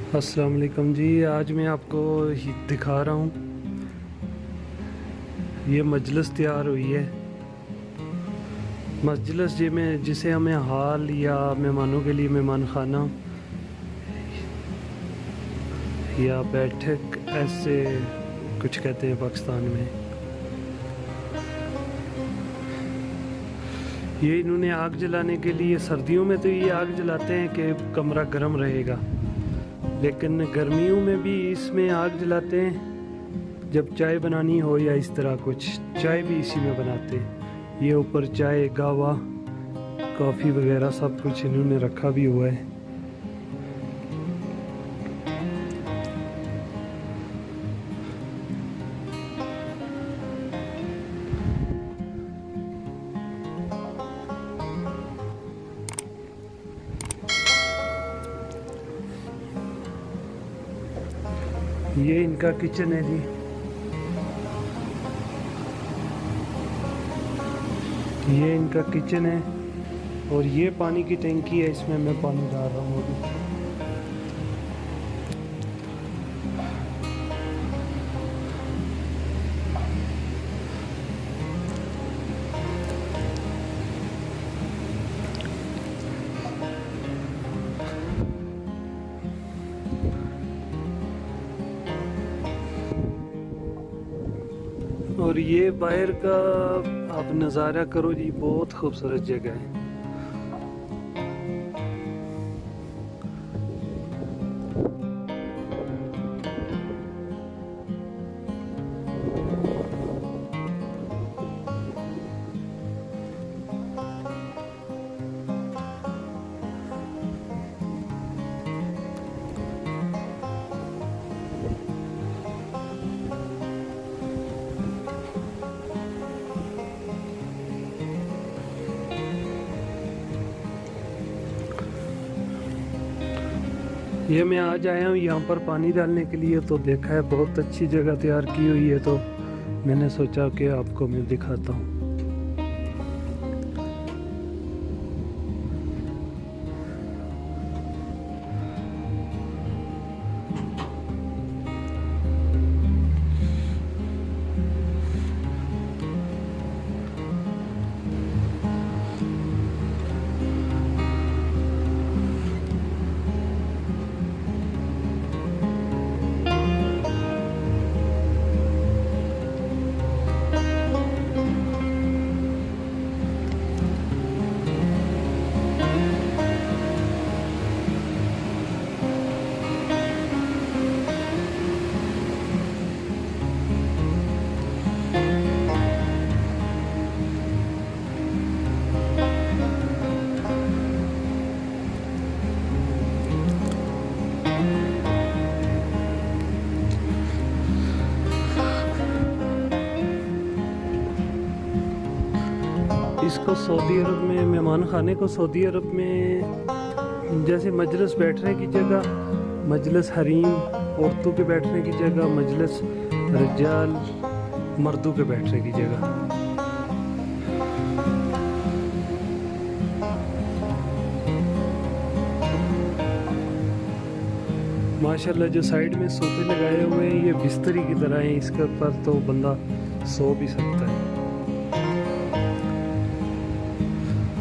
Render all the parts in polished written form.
अस्सलाम वालेकुम जी। आज मैं आपको दिखा रहा हूँ, ये मजलिस तैयार हुई है। मजलिस जिसे हमें हाल या मेहमानों के लिए मेहमान खाना या बैठक ऐसे कुछ कहते हैं पाकिस्तान में। ये इन्होंने आग जलाने के लिए, सर्दियों में तो ये आग जलाते हैं कि कमरा गर्म रहेगा, लेकिन गर्मियों में भी इसमें आग जलाते हैं जब चाय बनानी हो या इस तरह कुछ। चाय भी इसी में बनाते हैं। ये ऊपर चाय, गावा, कॉफ़ी वगैरह सब कुछ इन्होंने रखा भी हुआ है। ये इनका किचन है जी। ये इनका किचन है और ये पानी की टंकी है, इसमें मैं पानी डाल रहा हूँ अभी। और ये बाहर का आप नज़ारा करो जी, बहुत खूबसूरत जगह है। ये मैं आज आया हूँ यहाँ पर पानी डालने के लिए, तो देखा है बहुत अच्छी जगह तैयार की हुई है, तो मैंने सोचा कि आपको मैं दिखाता हूँ। इसको सऊदी अरब में, मेहमान खाने को सऊदी अरब में जैसे मजलिस बैठने की जगह, मजलिस हरीम औरतों के बैठने की जगह, मजलिस रजाल मर्दों के बैठने की जगह। माशाल्लाह जो साइड में सोफे लगाए हुए हैं ये बिस्तरी की तरह हैं, इसके ऊपर तो बंदा सो भी सकता है।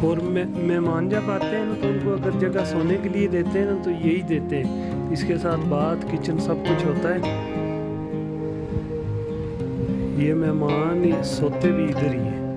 और मेहमान जब आते हैं ना, तो उनको अगर जगह सोने के लिए देते हैं ना, तो यही देते हैं। इसके साथ बाथ, किचन सब कुछ होता है। ये मेहमान सोते भी इधर ही हैं।